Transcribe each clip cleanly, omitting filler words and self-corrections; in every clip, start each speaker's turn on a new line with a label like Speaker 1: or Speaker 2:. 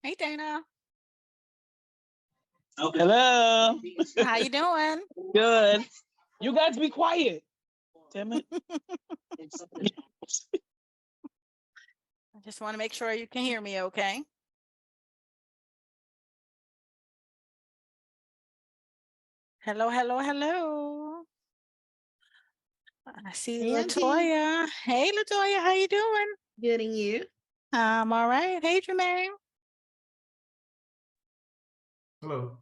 Speaker 1: Hey, Dana.
Speaker 2: Hello.
Speaker 1: How you doing?
Speaker 2: Good. You guys be quiet. Damn it.
Speaker 1: I just want to make sure you can hear me okay. Hello, hello, hello. I see
Speaker 3: Hey, Auntie.
Speaker 1: Latoya. Hey, Latoya, how you doing?
Speaker 3: Good, and you?
Speaker 1: I'm all right. Hey, Jermaine.
Speaker 4: Hello.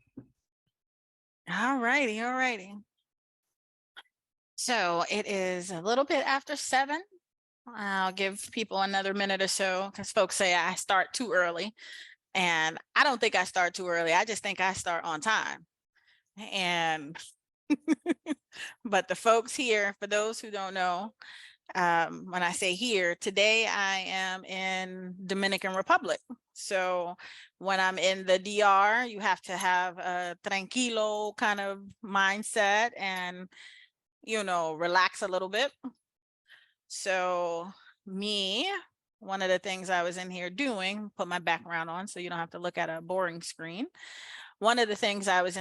Speaker 1: All righty, all righty. So it is a little bit after 7. I'll give people another minute or so because folks say I start too early. And I don't think I start too early. I just think I start on time. And but the folks here, for those who don't know, when I say here, today I am in Dominican Republic. So when I'm in the DR, you have to have a tranquilo kind of mindset and, relax a little bit. So one of the things I was in here doing, put my background on so you don't have to look at a boring screen. One of the things I was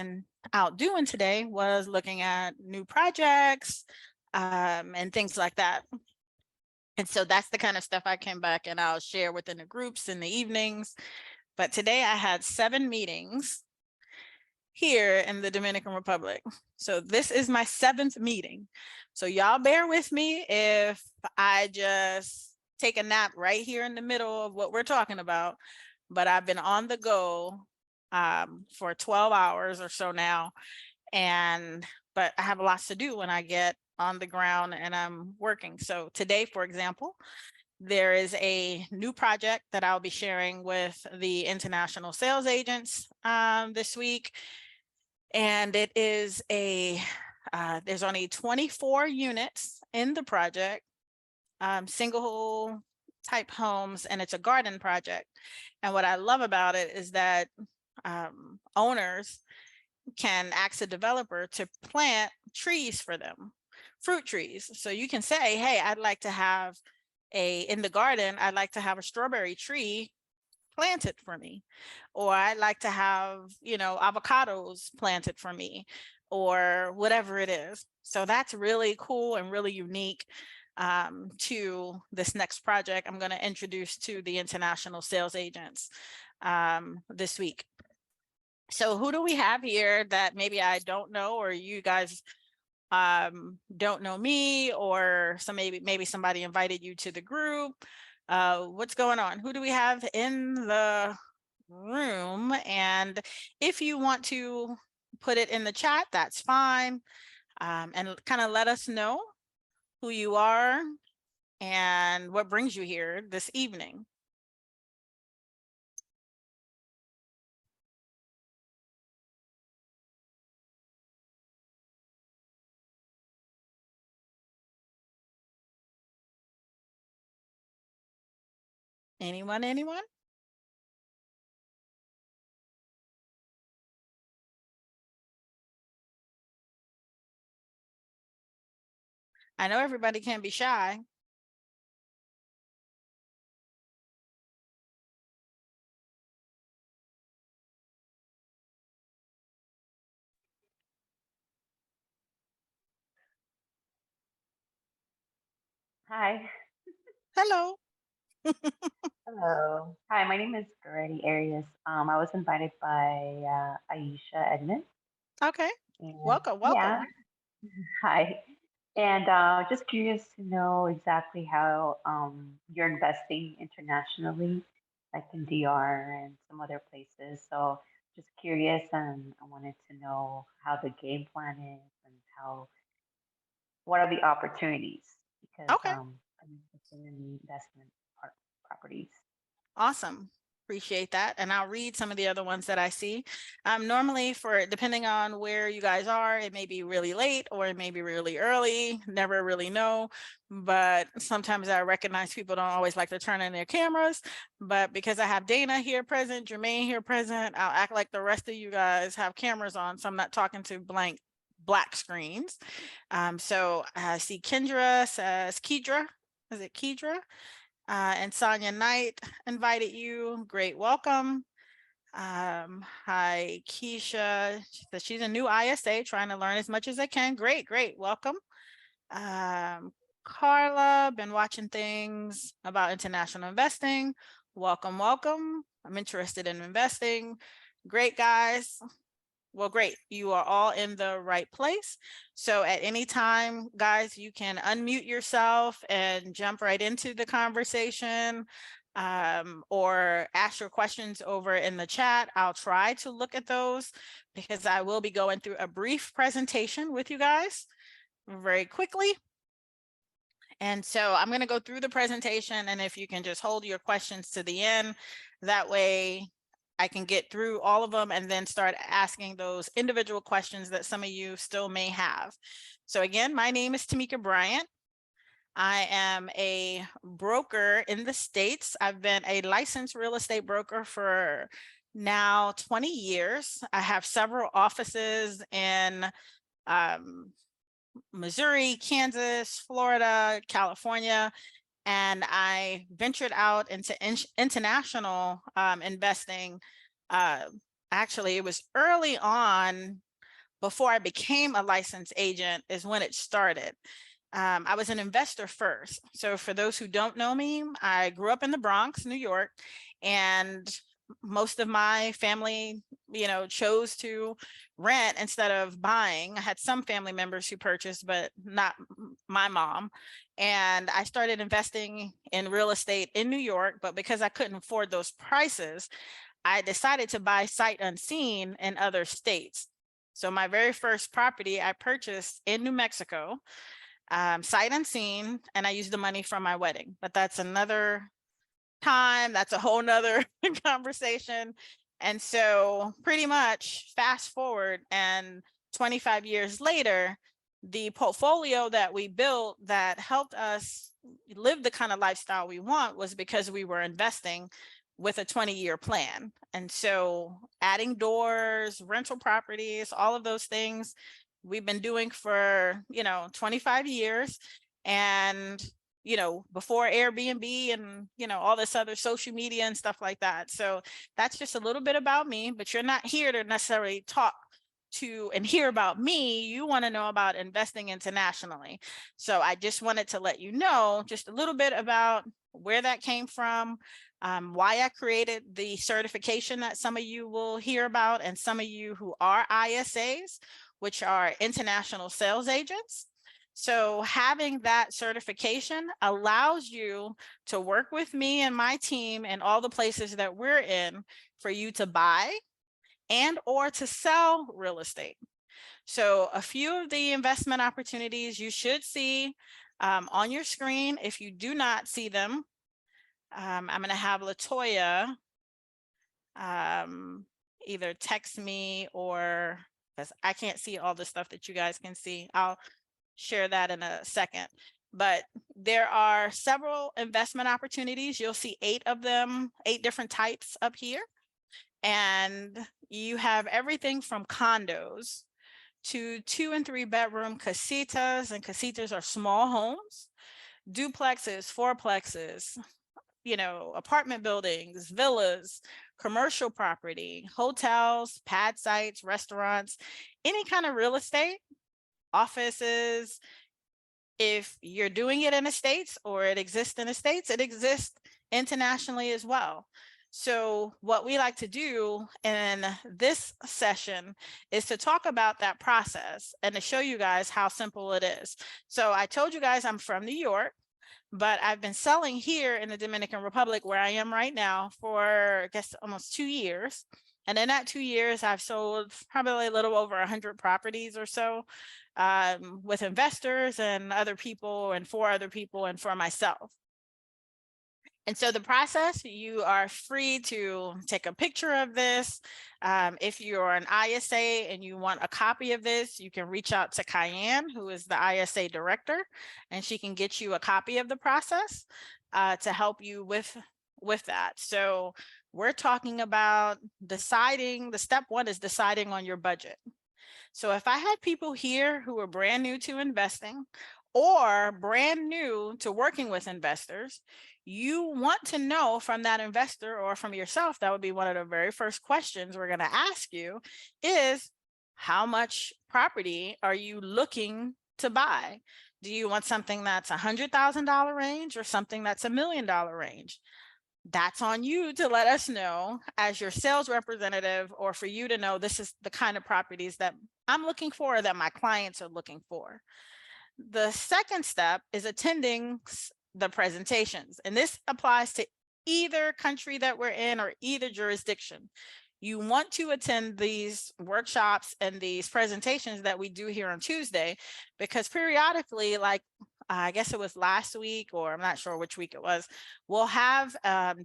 Speaker 1: out doing today was looking at new projects and things like that. And so that's the kind of stuff I came back and I'll share within the groups in the evenings. But today I had 7 meetings here in the Dominican Republic. So this is my 7th meeting. So y'all bear with me if I just take a nap right here in the middle of what we're talking about. But I've been on the go for 12 hours or so now. But I have lots to do when I get on the ground and I'm working. So today, for example, there is a new project that I'll be sharing with the international sales agents this week. And it is there's only 24 units in the project, single type homes, and it's a garden project. And what I love about it is that owners can ask a developer to plant trees for them, fruit trees. So you can say, hey, I'd like to have in the garden, I'd like to have a strawberry tree planted for me, or I'd like to have, avocados planted for me, or whatever it is. So that's really cool and really unique to this next project I'm going to introduce to the international sales agents this week. So who do we have here that maybe I don't know, or you guys don't know me, or maybe somebody invited you to the group? What's going on? Who do we have in the room? And if you want to put it in the chat, that's fine. And kind of let us know who you are and what brings you here this evening. Anyone? I know everybody can be shy.
Speaker 5: Hi.
Speaker 1: Hello.
Speaker 5: Hello. Hi, my name is Goretti Arias. I was invited by Aisha Edmond.
Speaker 1: Okay.
Speaker 5: And
Speaker 1: Welcome.
Speaker 5: yeah, hi. And just curious to know exactly how you're investing internationally, like in DR and some other places. So just curious, and I wanted to know how the game plan is and what are the opportunities because
Speaker 1: Okay.
Speaker 5: I'm interested in the investment properties.
Speaker 1: Awesome. Appreciate that. And I'll read some of the other ones that I see. Normally, depending on where you guys are, it may be really late or it may be really early. Never really know. But sometimes I recognize people don't always like to turn on their cameras. But because I have Dana here present, Jermaine here present, I'll act like the rest of you guys have cameras on. So I'm not talking to black screens. So I see Kendra says Kedra. Is it Kedra? And Sonia Knight invited you. Great welcome. Hi, Keisha. She says she's a new ISA trying to learn as much as I can. Great, great. Welcome. Carla, been watching things about international investing. Welcome, welcome. I'm interested in investing. Great, guys. Well, great. You are all in the right place. So at any time, guys, you can unmute yourself and jump right into the conversation, or ask your questions over in the chat. I'll try to look at those because I will be going through a brief presentation with you guys very quickly. And so I'm going to go through the presentation, and if you can just hold your questions to the end, that way I can get through all of them and then start asking those individual questions that some of you still may have. So again, my name is Tamika Bryant. I am a broker in the States. I've been a licensed real estate broker for now 20 years. I have several offices in Missouri, Kansas, Florida, California, and I ventured out into international investing. Actually, it was early on before I became a licensed agent is when it started. I was an investor first. So for those who don't know me, I grew up in the Bronx, New York, and most of my family, chose to rent instead of buying. I had some family members who purchased, but not my mom. And I started investing in real estate in New York, but because I couldn't afford those prices, I decided to buy sight unseen in other states. So my very first property I purchased in New Mexico, sight unseen, and I used the money from my wedding, but that's another time. That's a whole nother conversation. And so pretty much fast forward, and 25 years later, the portfolio that we built that helped us live the kind of lifestyle we want was because we were investing with a 20-year plan. And so adding doors, rental properties, all of those things we've been doing for, 25 years. And before Airbnb and, all this other social media and stuff like that. So that's just a little bit about me, but you're not here to necessarily talk to and hear about me. You want to know about investing internationally. So I just wanted to let you know just a little bit about where that came from, why I created the certification that some of you will hear about, and some of you who are ISAs, which are international sales agents. So having that certification allows you to work with me and my team and all the places that we're in for you to buy and or to sell real estate. So a few of the investment opportunities you should see on your screen. If you do not see them, I'm going to have Latoya either text me, or because I can't see all the stuff that you guys can see. I'll share that in a second. But there are several investment opportunities. You'll see 8 of them, 8 different types up here. And you have everything from condos to 2 and 3 bedroom casitas, and casitas are small homes, duplexes, fourplexes, apartment buildings, villas, commercial property, hotels, pad sites, restaurants, any kind of real estate, offices. If you're doing it in the States or it exists in the States, it exists internationally as well. So what we like to do in this session is to talk about that process and to show you guys how simple it is. So I told you guys I'm from New York, but I've been selling here in the Dominican Republic, where I am right now, for I guess almost 2 years. And in that 2 years, I've sold probably a little over 100 properties or so, with investors and other people, and for other people, and for myself. And so the process, you are free to take a picture of this. If you're an ISA and you want a copy of this, you can reach out to Cayenne, who is the ISA director, and she can get you a copy of the process to help you with that. So we're talking about deciding, the step 1 is deciding on your budget. So if I had people here who are brand new to investing or brand new to working with investors, you want to know from that investor or from yourself, that would be one of the very first questions we're going to ask you is, how much property are you looking to buy? Do you want something that's $100,000 range or something that's $1 million range? That's on you to let us know as your sales representative, or for you to know this is the kind of properties that I'm looking for, or that my clients are looking for. The second step is attending the presentations, and this applies to either country that we're in or either jurisdiction. You want to attend these workshops and these presentations that we do here on Tuesday, because periodically, like I guess it was last week, or I'm not sure which week it was, we'll have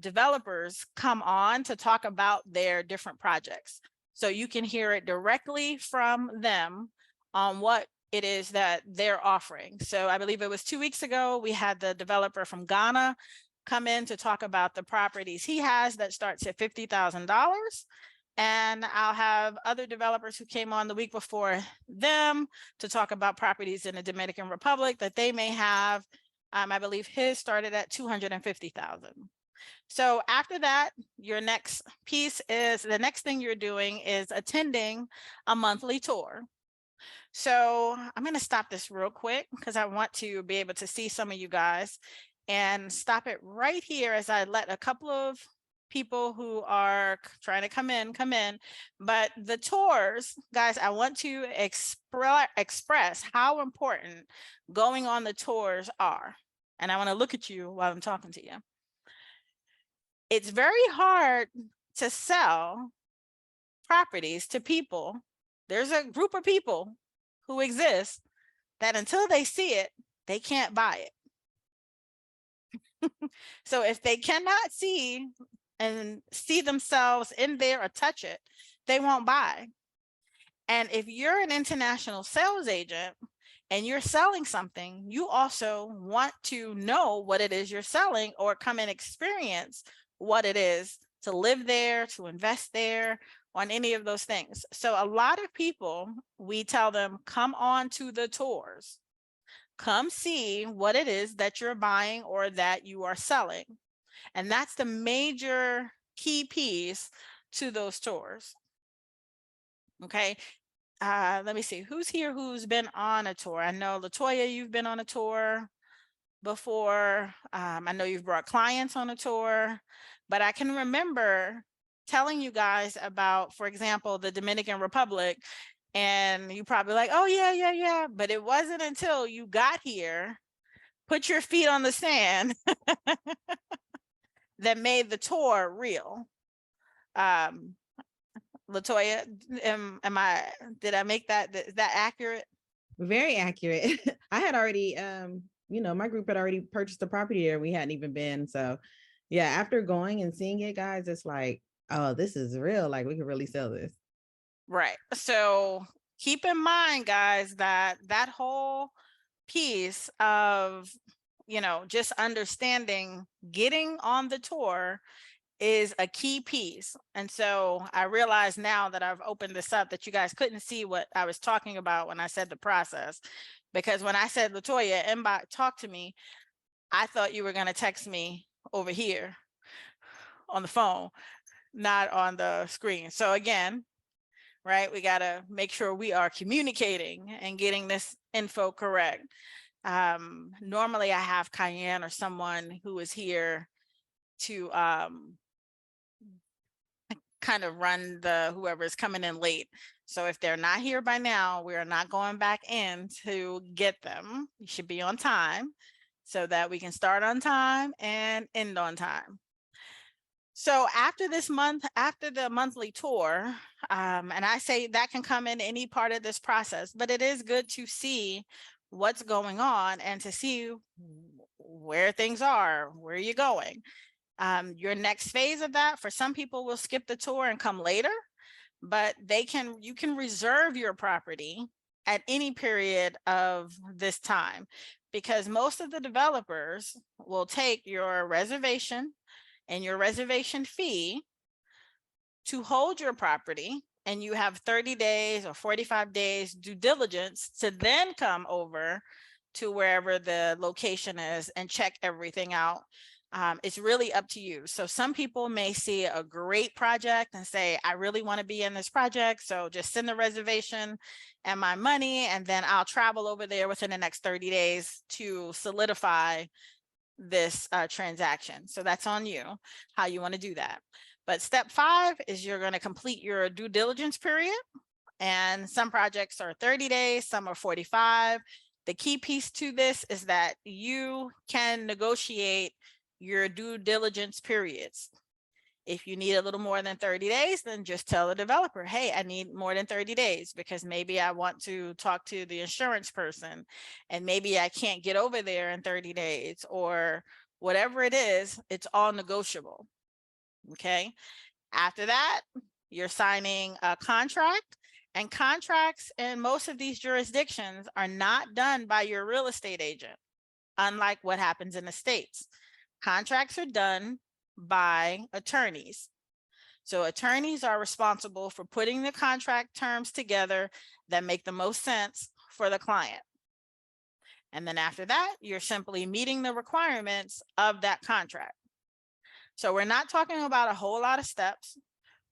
Speaker 1: developers come on to talk about their different projects. So you can hear it directly from them on what it is that they're offering. So I believe it was 2 weeks ago, we had the developer from Ghana come in to talk about the properties he has that starts at $50,000. And I'll have other developers who came on the week before them to talk about properties in the Dominican Republic that they may have. I believe his started at 250,000. So after that, your next piece is, the next thing you're doing is attending a monthly tour. So I'm going to stop this real quick because I want to be able to see some of you guys, and stop it right here as I let a couple of people who are trying to come in. But the tours, guys, I want to express how important going on the tours are. And I want to look at you while I'm talking to you. It's very hard to sell properties to people. There's a group of people who exist that until they see it, they can't buy it. So if they cannot see themselves in there or touch it, they won't buy. And if you're an international sales agent and you're selling something, you also want to know what it is you're selling, or come and experience what it is to live there, to invest there, on any of those things. So a lot of people, we tell them, come on to the tours. Come see what it is that you're buying or that you are selling. And that's the major key piece to those tours. Okay. Let me see who's here who's been on a tour. I know LaToya, you've been on a tour before. I know you've brought clients on a tour, but I can remember telling you guys about, for example, the Dominican Republic, and you probably like, oh yeah. But it wasn't until you got here, put your feet on the sand, that made the tour real. LaToya, did I make that, is that accurate?
Speaker 3: Very accurate. I had already, my group had already purchased the property there. We hadn't even been. So yeah, after going and seeing it, guys, it's like, oh, this is real. Like, we could really sell this.
Speaker 1: Right. So keep in mind, guys, that whole piece of, just understanding getting on the tour is a key piece. And so I realize now that I've opened this up that you guys couldn't see what I was talking about when I said the process, because when I said, LaToya, inbox, talk to me, I thought you were going to text me over here on the phone, not on the screen. So again, right, we got to make sure we are communicating and getting this info correct. Normally I have Cayenne or someone who is here to kind of run whoever is coming in late. So if they're not here by now, we are not going back in to get them. You should be on time so that we can start on time and end on time. So after this month, after the monthly tour, and I say that can come in any part of this process, but it is good to see what's going on and to see where things are, where you're going. Your next phase of that, for some people will skip the tour and come later, but you can reserve your property at any period of this time, because most of the developers will take your reservation and your reservation fee to hold your property, and you have 30 days or 45 days due diligence to then come over to wherever the location is and check everything out. It's really up to you. So some people may see a great project and say, I really want to be in this project. So just send the reservation and my money, and then I'll travel over there within the next 30 days to solidify this transaction. So that's on you, how you want to do that. But step 5 is you're going to complete your due diligence period. And some projects are 30 days, some are 45. The key piece to this is that you can negotiate your due diligence periods. If you need a little more than 30 days, then just tell the developer, hey, I need more than 30 days because maybe I want to talk to the insurance person and maybe I can't get over there in 30 days or whatever it is, it's all negotiable. Okay. After that, you're signing a contract, and contracts in most of these jurisdictions are not done by your real estate agent, unlike what happens in the States. Contracts are done by attorneys. So attorneys are responsible for putting the contract terms together that make the most sense for the client. And then after that, you're simply meeting the requirements of that contract. So we're not talking about a whole lot of steps.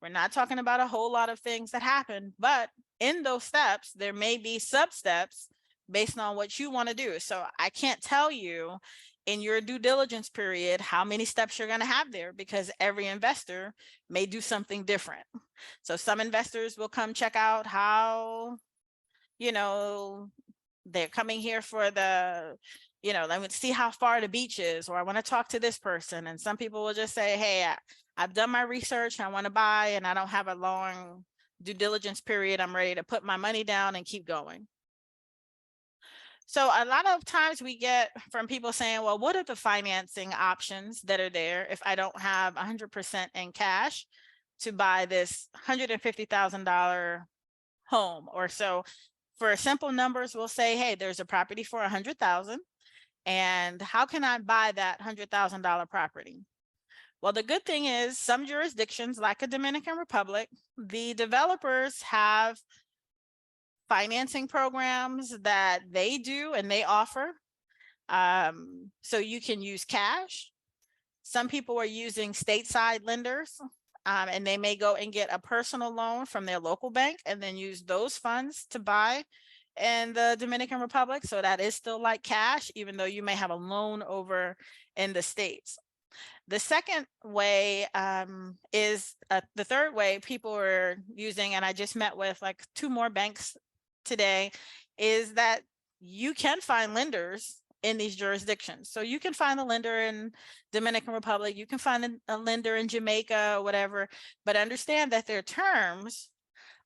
Speaker 1: We're not talking about a whole lot of things that happen, but in those steps, there may be sub-steps based on what you want to do. So I can't tell you in your due diligence period how many steps you're going to have there, because every investor may do something different. So some investors will come check out how, you know, they're coming here for the, you know, let me see how far the beach is, or I want to talk to this person. And some people will just say, hey, I've done my research, I want to buy, and I don't have a long due diligence period. I'm ready to put my money down and keep going. So a lot of times we get from people saying, well, what are the financing options that are there if I don't have 100% in cash to buy this $150,000 home or so? For simple numbers, we'll say, hey, there's a property for 100,000, and how can I buy that $100,000 property? Well, the good thing is some jurisdictions like the Dominican Republic, the developers have financing programs that they do and they offer. So you can use cash. Some people are using stateside lenders, and they may go and get a personal loan from their local bank and then use those funds to buy in the Dominican Republic. So that is still like cash, even though you may have a loan over in the States. The second way is the third way people are using, and I just met with like 2 more banks today, is that you can find lenders in these jurisdictions. So you can find a lender in Dominican Republic, you can find a lender in Jamaica or whatever, but understand that their terms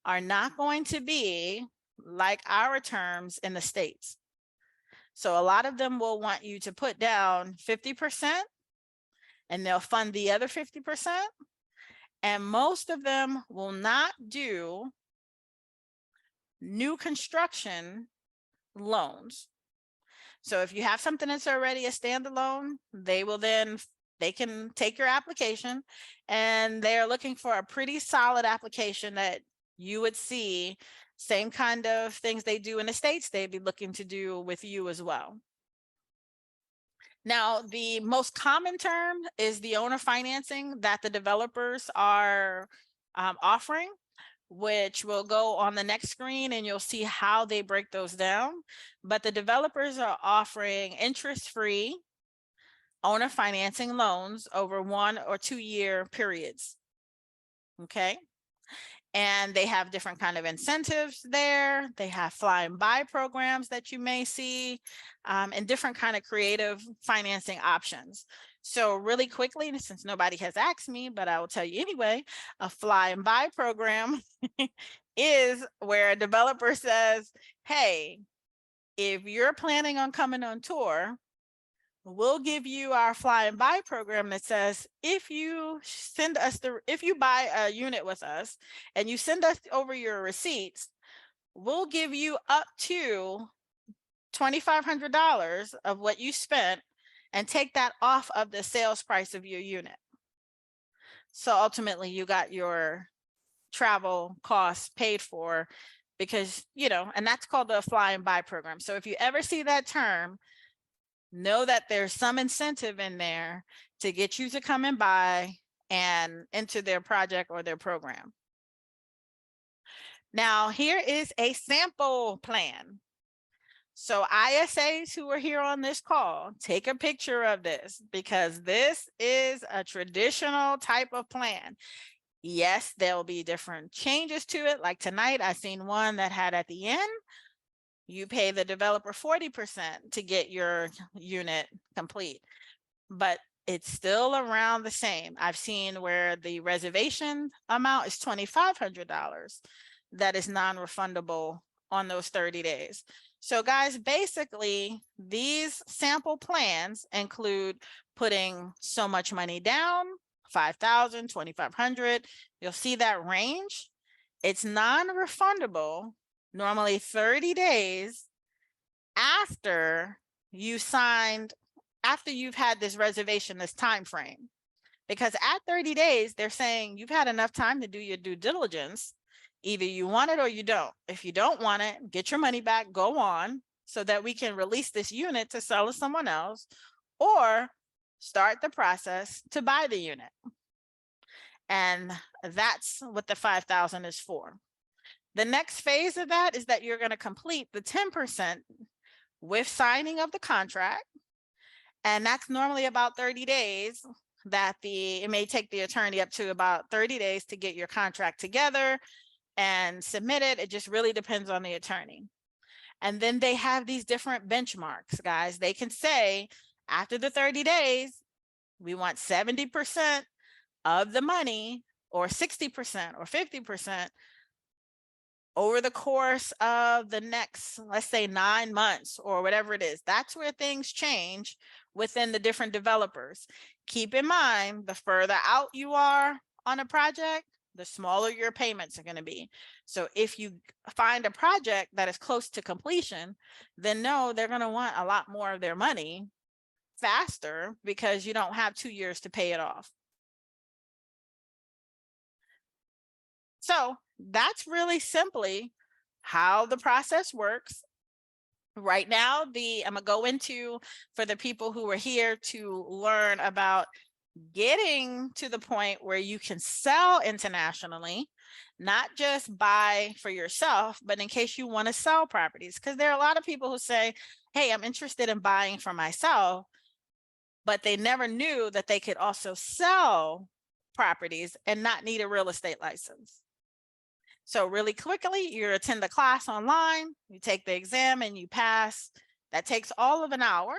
Speaker 1: are not going to be like our terms in the States. So a lot of them will want you to put down 50%, and they'll fund the other 50%. And most of them will not do new construction loans. So if you have something that's already a standalone, they can take your application, and they're looking for a pretty solid application that you would see same kind of things they do in the States, they'd be looking to do with you as well. Now, the most common term is the owner financing that the developers are offering, which will go on the next screen, and you'll see how they break those down. But the developers are offering interest-free owner financing loans over 1 or 2 year periods. Okay. And they have different kind of incentives there. They have fly and buy programs that you may see, and different kind of creative financing options. So really quickly, since nobody has asked me, but I will tell you anyway, a fly and buy program is where a developer says, hey, if you're planning on coming on tour, we'll give you our fly and buy program that says, if you buy a unit with us and you send us over your receipts, we'll give you up to $2,500 of what you spent and take that off of the sales price of your unit. So ultimately you got your travel costs paid for, because, and that's called the fly and buy program. So if you ever see that term, know that there's some incentive in there to get you to come and buy and into their project or their program. Now, here is a sample plan. So ISAs who are here on this call, take a picture of this because this is a traditional type of plan. Yes, there'll be different changes to it. Like tonight, I seen one that had at the end, you pay the developer 40% to get your unit complete, but it's still around the same. I've seen where the reservation amount is $2,500 that is non-refundable on those 30 days. So guys, basically these sample plans include putting so much money down, 5,000, 2,500. You'll see that range. It's non-refundable, normally 30 days after you signed, after you've had this reservation, this time frame. Because at 30 days, they're saying you've had enough time to do your due diligence. Either you want it or you don't. If you don't want it, get your money back, go on, so that we can release this unit to sell to someone else, or start the process to buy the unit. And that's what the 5,000 is for. The next phase of that is that you're going to complete the 10% with signing of the contract. And that's normally about 30 days that it may take the attorney up to about 30 days to get your contract together and submit it. It just really depends on the attorney. And then they have these different benchmarks, guys. They can say after the 30 days, we want 70% of the money, or 60% or 50% over the course of the next, let's say 9 months or whatever it is. That's where things change within the different developers. Keep in mind, the further out you are on a project, the smaller your payments are going to be. So if you find a project that is close to completion, then no, they're going to want a lot more of their money faster because you don't have 2 years to pay it off. So that's really simply how the process works. Right now, I'm gonna go into, for the people who are here to learn about getting to the point where you can sell internationally, not just buy for yourself, but in case you want to sell properties. Because there are a lot of people who say, hey, I'm interested in buying for myself, but they never knew that they could also sell properties and not need a real estate license. So really quickly, you attend the class online, you take the exam and you pass. That takes all of an hour.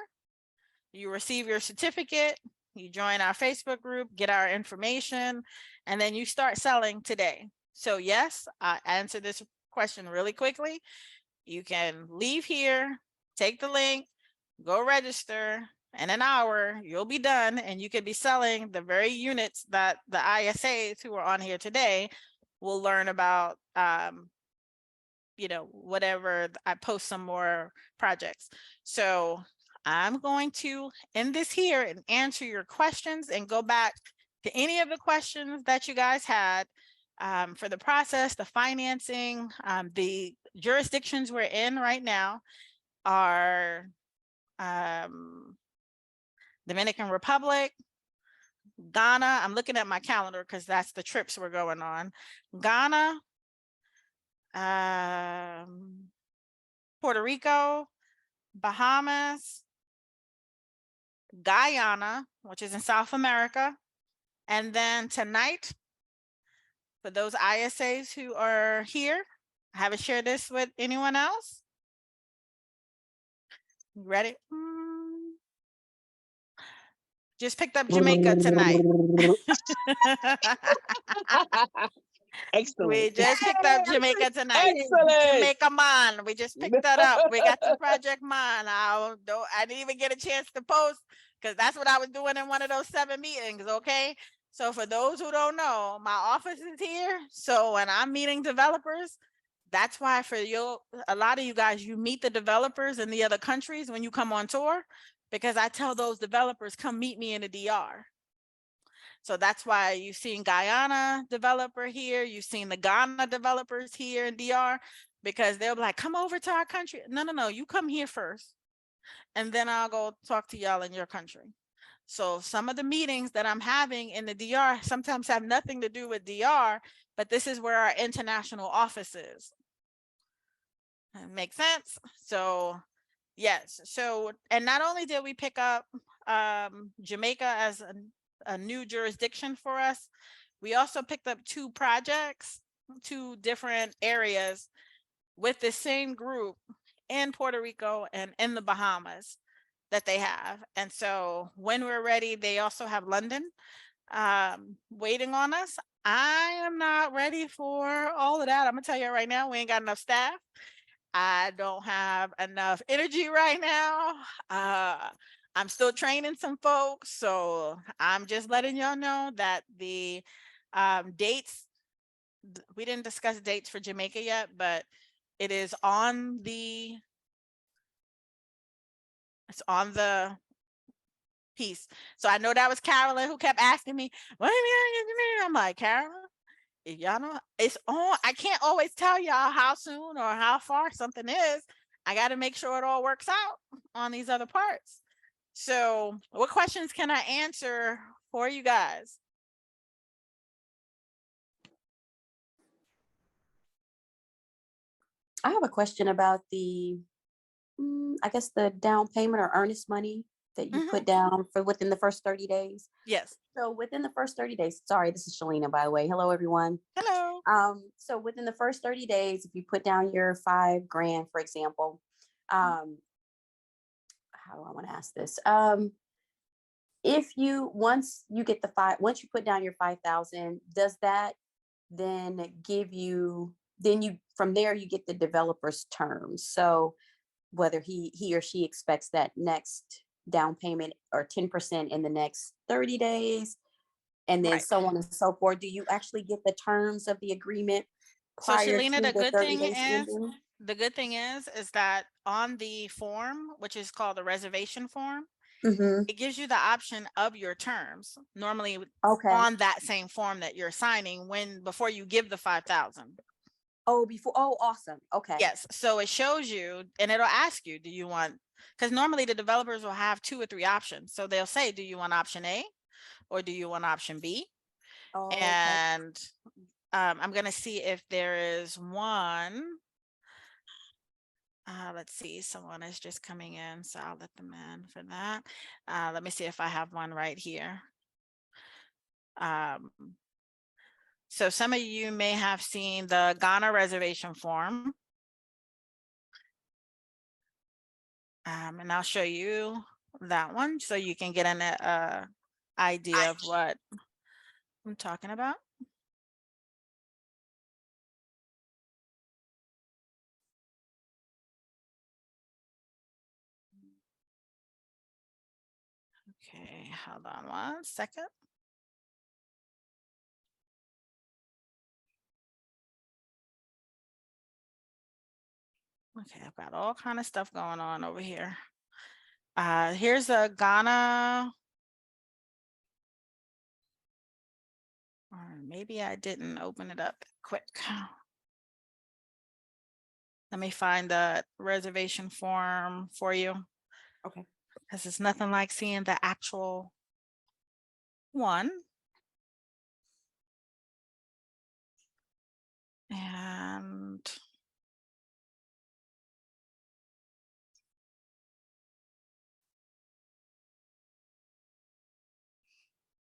Speaker 1: You receive your certificate, you join our Facebook group, get our information, and then you start selling today. So yes, I answered this question really quickly. You can leave here, take the link, go register. In an hour, you'll be done and you could be selling the very units that the ISAs who are on here today will learn about, whatever. I post some more projects. So I'm going to end this here and answer your questions and go back to any of the questions that you guys had for the process, the financing. The jurisdictions we're in right now are Dominican Republic, Ghana. I'm looking at my calendar because that's the trips we're going on. Ghana, Puerto Rico, Bahamas, Guyana, which is in South America. And then tonight, for those ISAs who are here, I haven't shared this with anyone else. Ready? Just picked up Jamaica tonight.
Speaker 2: Excellent.
Speaker 1: We just picked up Jamaica tonight.
Speaker 2: Excellent.
Speaker 1: Jamaica Man. We just picked that up. We got the Project Man. I didn't even get a chance to post because that's what I was doing in one of those 7 meetings. Okay. So for those who don't know, my office is here. So when I'm meeting developers, that's why for a lot of you guys, you meet the developers in the other countries when you come on tour, because I tell those developers, come meet me in the DR. So that's why you've seen Guyana developer here. You've seen the Ghana developers here in DR, because they'll be like, come over to our country. No, you come here first. and then I'll go talk to y'all in your country. So some of the meetings that I'm having in the DR sometimes have nothing to do with DR, but this is where our international office is. Make sense? So yes, so, and not only did we pick up Jamaica as a new jurisdiction for us, we also picked up 2 projects, 2 different areas with the same group in Puerto Rico and in the Bahamas that they have. And so when we're ready, they also have London waiting on us. I am not ready for all of that. I'm gonna tell you right now, we ain't got enough staff. I don't have enough energy right now. I'm still training some folks, so I'm just letting y'all know that the dates, we didn't discuss dates for Jamaica yet, but it is on the, it's on the piece. So I know that was Carolyn who kept asking me, what do you mean? I'm like, Carolyn, if y'all know it's on, I can't always tell y'all how soon or how far something is. I got to make sure it all works out on these other parts. So what questions can I answer for you guys?
Speaker 4: I have a question about the, I guess the down payment or earnest money that you put down for within the first 30 days.
Speaker 1: Yes.
Speaker 4: So within the first 30 days, sorry, this is Shalina, by the way. Hello, everyone.
Speaker 1: Hello.
Speaker 4: So within the first 30 days, if you put down your $5,000, for example, how do I want to ask this? If you, once you put down your 5,000, does that then give you, from there, you get the developer's terms. So whether he or she expects that next down payment or 10% in the next 30 days, and then
Speaker 1: Right.
Speaker 4: so on and so forth. Do you actually get the terms of the agreement
Speaker 1: So
Speaker 4: prior
Speaker 1: Shalina,
Speaker 4: to
Speaker 1: the
Speaker 4: the
Speaker 1: good
Speaker 4: 30
Speaker 1: thing
Speaker 4: days
Speaker 1: is,
Speaker 4: ending?
Speaker 1: that on the form, which is called the reservation form,
Speaker 4: Mm-hmm.
Speaker 1: it gives you the option of your terms, normally
Speaker 4: Okay.
Speaker 1: on that same form that you're signing before you give the 5,000.
Speaker 4: Oh, awesome. Okay.
Speaker 1: Yes, so it shows you, and it'll ask you, do you want, because normally the developers will have 2 or 3 options. So they'll say, do you want option A or do you want option B?
Speaker 4: Oh, okay.
Speaker 1: And I'm gonna see if there is one. Let's see, someone is just coming in, so I'll let them in for that. Let me see if I have one right here. So some of you may have seen the Ghana reservation form. And I'll show you that one so you can get an idea of what I'm talking about. Okay, hold on 1 second. Okay, I've got all kind of stuff going on over here. Here's a Ghana. Or maybe I didn't open it up quick. Let me find the reservation form for you.
Speaker 4: Okay.
Speaker 1: Because it's nothing like seeing the actual one.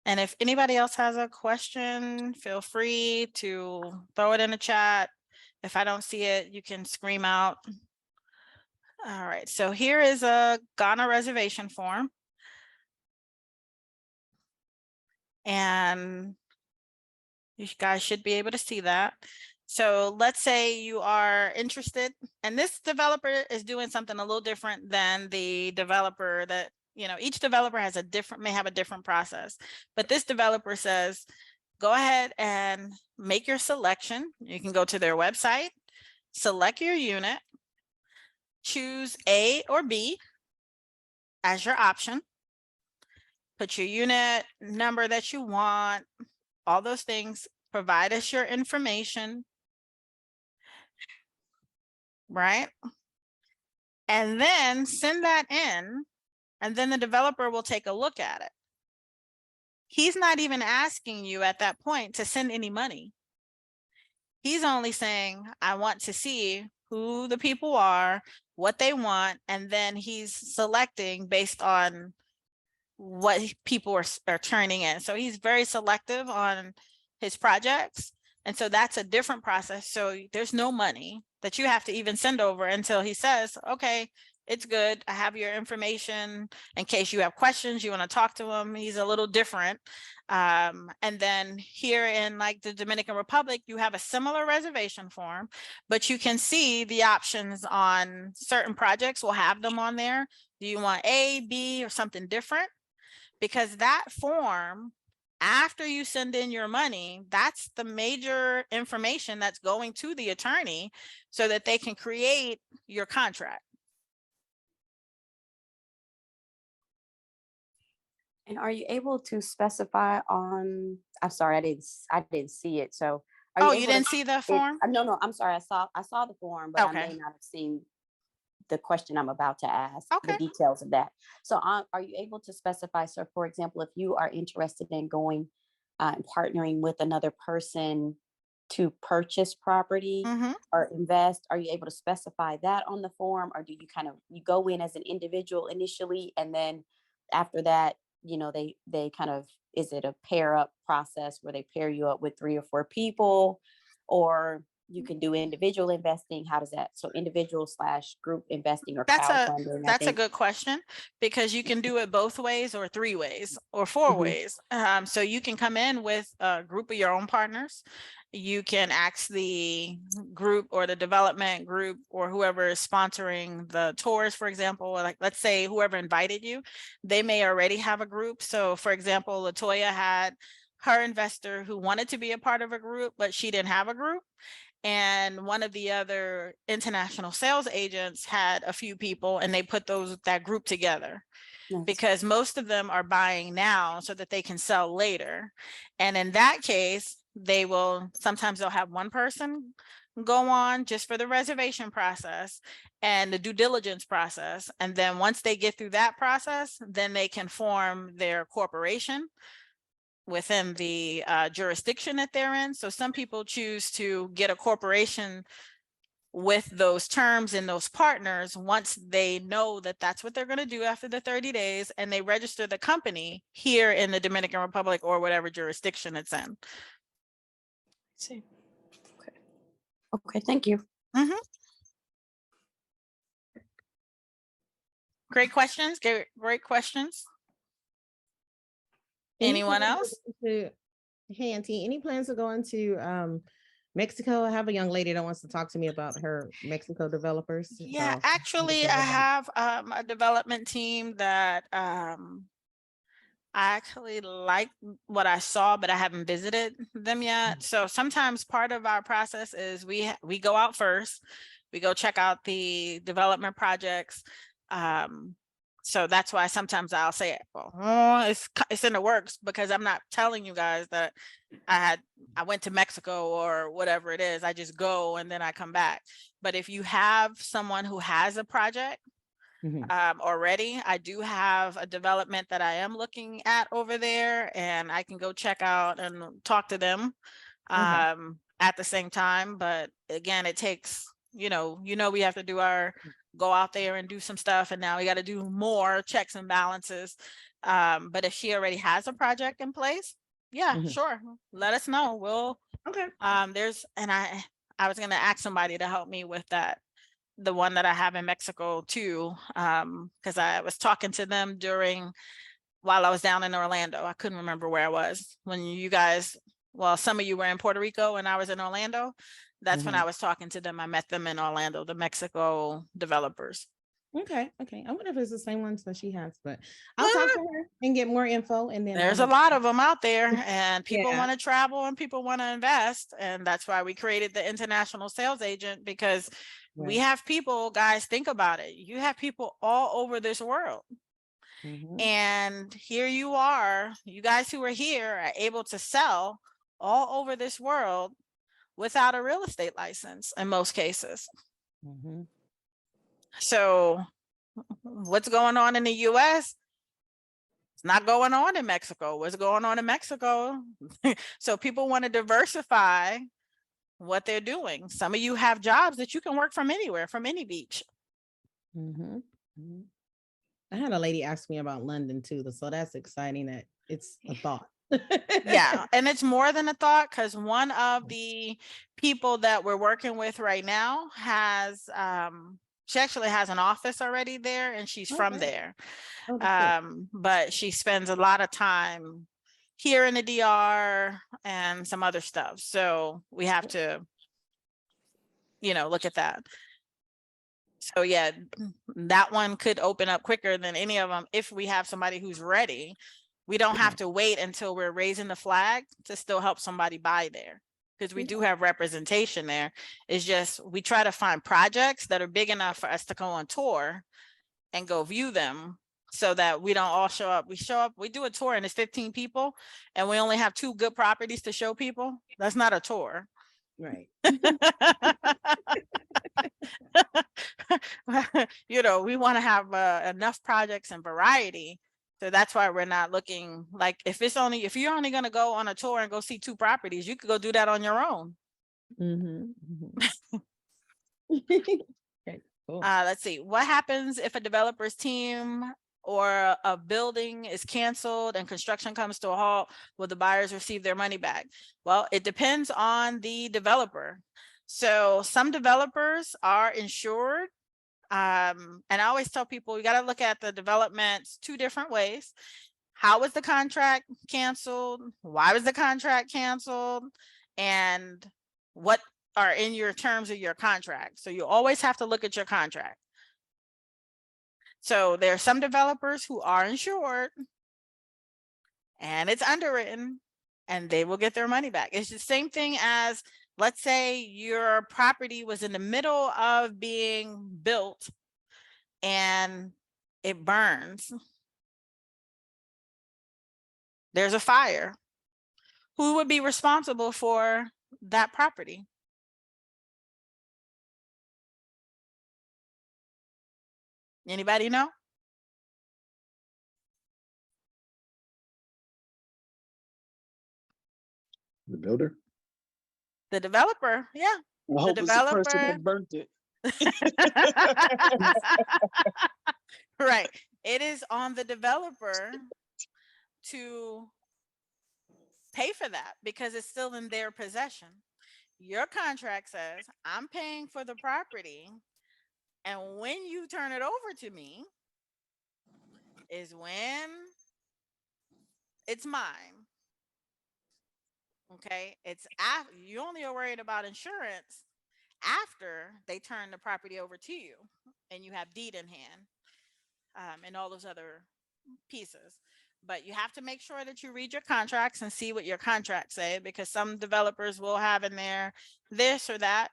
Speaker 1: And if anybody else has a question, feel free to throw it in the chat. If I don't see it, you can scream out. All right, so here is a Ghana reservation form. And you guys should be able to see that. So let's say you are interested, and this developer is doing something a little different than the developer that, each developer has may have a different process, but this developer says, go ahead and make your selection. You can go to their website, select your unit, choose A or B as your option, put your unit number that you want, all those things, provide us your information, right? and then send that in, and then the developer will take a look at it. He's not even asking you at that point to send any money. He's only saying, I want to see who the people are, what they want, and then he's selecting based on what people are turning in. So he's very selective on his projects. And so that's a different process. So there's no money that you have to even send over until he says, okay, it's good. I have your information in case you have questions, you want to talk to him. He's a little different. And then here in like the Dominican Republic, you have a similar reservation form, but you can see the options on certain projects. We'll have them on there. Do you want A, B, or something different? Because that form, after you send in your money, that's the major information that's going to the attorney so that they can create your contract.
Speaker 4: And are you able to specify on, I'm sorry, I didn't see it. So are
Speaker 1: Oh,
Speaker 4: able
Speaker 1: you
Speaker 4: to-
Speaker 1: didn't see the form?
Speaker 4: No, I'm sorry. I saw the form, but I
Speaker 1: Okay.
Speaker 4: may not have seen the question I'm about to ask,
Speaker 1: Okay.
Speaker 4: the details of that. So are you able to specify, so for example, if you are interested in going and partnering with another person to purchase property
Speaker 1: Mhm.
Speaker 4: or invest, are you able to specify that on the form? Or do you you go in as an individual initially, and then after that, they kind of, is it a pair up process where they pair you up with 3 or 4 people, or you can do individual investing? How does that, so individual / group investing or
Speaker 1: That's
Speaker 4: crowdfunding?
Speaker 1: a good question, because you can do it both ways or 3 ways or 4
Speaker 4: Mhm.
Speaker 1: ways. So you can come in with a group of your own partners. You can ask the group or the development group or whoever is sponsoring the tours, for example, like let's say whoever invited you, they may already have a group. So for example, Latoya had her investor who wanted to be a part of a group, but she didn't have a group. And one of the other international sales agents had a few people, and they put that group together.
Speaker 4: Nice.
Speaker 1: Because most of them are buying now so that they can sell later. And in that case, sometimes they'll have one person go on just for the reservation process and the due diligence process. And then once they get through that process, then they can form their corporation within the jurisdiction that they're in. So some people choose to get a corporation with those terms and those partners once they know that that's what they're going to do after the 30 days, and they register the company here in the Dominican Republic or whatever jurisdiction it's in.
Speaker 4: See. Okay, thank you.
Speaker 1: Great questions. Great questions.
Speaker 3: Any
Speaker 1: Anyone
Speaker 3: plans
Speaker 1: else?
Speaker 3: Hey, Auntie, any plans to go into Mexico? I have a young lady that wants to talk to me about her Mexico developers.
Speaker 1: Yeah,
Speaker 3: so-
Speaker 1: actually, I have a development team that I actually like what I saw, but I haven't visited them yet. So sometimes part of our process is we go out first, we go check out the development projects. So that's why sometimes I'll say, oh, it's in the works, because I'm not telling you guys that I went to Mexico or whatever it is. I just go and then I come back. But if you have someone who has a project
Speaker 3: Mhm.
Speaker 1: already, I do have a development that I am looking at over there, and I can go check out and talk to them
Speaker 3: Okay.
Speaker 1: at the same time. But again, it takes, we have to go out there and do some stuff, and now we got to do more checks and balances. But if she already has a project in place, yeah,
Speaker 3: Mhm.
Speaker 1: sure, let us know. We'll
Speaker 3: Okay.
Speaker 1: I was going to ask somebody to help me with that, the one that I have in Mexico too, because I was talking to them while I was down in Orlando. I couldn't remember where I was when you guys, some of you were in Puerto Rico and I was in Orlando. That's when I was talking to them. I met them in Orlando, the Mexico developers.
Speaker 3: Okay. I wonder if it's the same ones that she has, but I'll talk to her and get more info. And then
Speaker 1: There's a lot of them out there, and people
Speaker 3: Yeah.
Speaker 1: want to travel and people want to invest. And that's why we created the international sales agent, because we
Speaker 3: Right.
Speaker 1: have people, guys, think about it. You have people all over this world.
Speaker 3: Mhm.
Speaker 1: And here you are, you guys who are here are able to sell all over this world without a real estate license in most cases.
Speaker 3: Mhm.
Speaker 1: So what's going on in the US? It's not going on in Mexico. What's going on in Mexico? So people want to diversify what they're doing. Some of you have jobs that you can work from anywhere, from any beach.
Speaker 3: Mhm, mhm. I had a lady ask me about London too, so that's exciting that it's a thought.
Speaker 1: Yeah, and it's more than a thought, because one of the people that we're working with right now has she actually has an office already there, and she's from
Speaker 3: Okay.
Speaker 1: there.
Speaker 3: Oh, that's good.
Speaker 1: But she spends a lot of time here in the DR and some other stuff. So we have to, look at that. So yeah, that one could open up quicker than any of them if we have somebody who's ready. We don't have to wait until we're raising the flag to still help somebody buy there, because we do have representation there. It's just we try to find projects that are big enough for us to go on tour and go view them, so that we don't all show up. We do a tour and it's 15 people and we only have 2 good properties to show people. That's not a tour.
Speaker 3: Right.
Speaker 1: We want to have enough projects and variety. So that's why we're not looking like, if you're only going to go on a tour and go see 2 properties, you could go do that on your own.
Speaker 3: Mhm, mhm. Okay, cool.
Speaker 1: Let's see, what happens if a developer's team or a building is canceled and construction comes to a halt? Will the buyers receive their money back? Well, it depends on the developer. So some developers are insured. And I always tell people, you got to look at the developments 2 different ways. How was the contract canceled? Why was the contract canceled? And what are in your terms of your contract? So you always have to look at your contract. So there are some developers who are insured and it's underwritten and they will get their money back. It's the same thing as, let's say your property was in the middle of being built and it burns. There's a fire. Who would be responsible for that property? Anybody know?
Speaker 6: The builder?
Speaker 1: The developer, yeah.
Speaker 2: I hope it's the person
Speaker 1: developer.
Speaker 2: that burnt it.
Speaker 1: Right. It is on the developer to pay for that because it's still in their possession. Your contract says, I'm paying for the property, and when you turn it over to me is when it's mine. Okay. It's after you only are worried about insurance after they turn the property over to you and you have deed in hand, and all those other pieces. But you have to make sure that you read your contracts and see what your contracts say, because some developers will have in there this or that.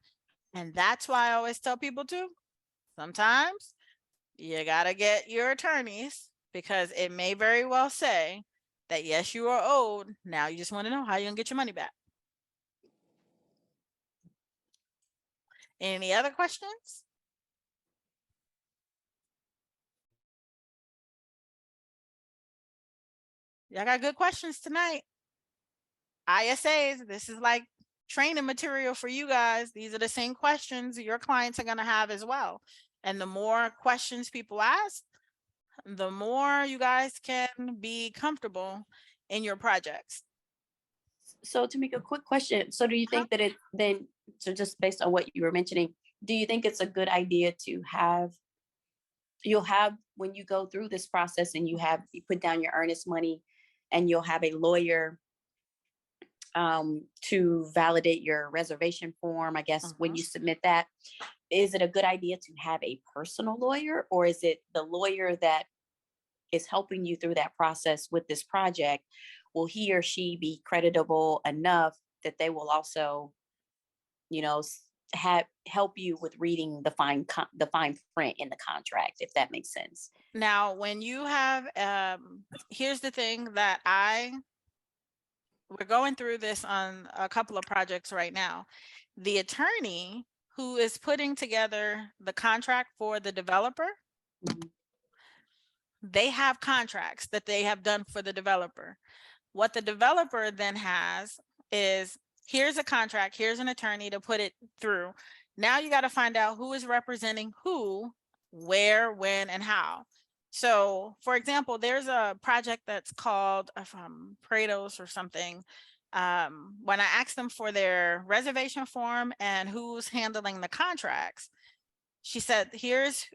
Speaker 1: And that's why I always tell people to, sometimes you got to get your attorneys, because it may very well say that, yes, you are owed. Now you just want to know how you're going to get your money back. Any other questions? Y'all got good questions tonight. ISAs, this is like training material for you guys. These are the same questions your clients are going to have as well. And the more questions people ask, the more you guys can be comfortable in your projects.
Speaker 4: So to make a quick question, so do you think that so just based on what you were mentioning, do you think it's a good idea to you'll have, when you go through this process and you put down your earnest money and you'll have a lawyer to validate your reservation form, I guess, when you submit that, is it a good idea to have a personal lawyer, or is it the lawyer that is helping you through that process with this project? Will he or she be creditable enough that they will also, help you with reading the fine print in the contract, if that makes sense?
Speaker 1: Now, when you have, here's the thing that we're going through this on a couple of projects right now. The attorney who is putting together the contract for the developer.
Speaker 4: Mhm.
Speaker 1: They have contracts that they have done for the developer. What the developer then has is, here's a contract, here's an attorney to put it through. Now you got to find out who is representing who, where, when, and how. So for example, there's a project that's called Prados or something. When I asked them for their reservation form and who's handling the contracts, she said, here's